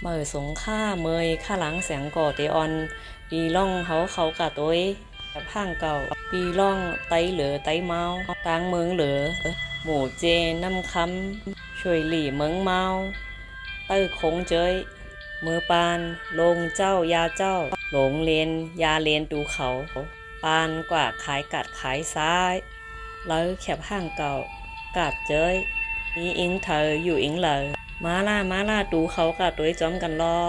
เมื่อสงข้าเมยข้าหลังแสงก่อเตออนปีล่องเขากะตัวแบบห้างเก่าปีล่องไตเหลือไตเมาตางเมืองเหลือหมู่เจน้ำคำช่วยหลี่เมืองเมาเต้อคงเจยมือปานลงเจ้ายาเจ้าหลงเลนยาเลนดูเขาปานกว่าขายกัดขายซ้ายแล้วแคบห้างเก่ากาดเจยมีอิงเธออยู่อิงเลยมาล่าดูเขากะตัวจอมกันรอ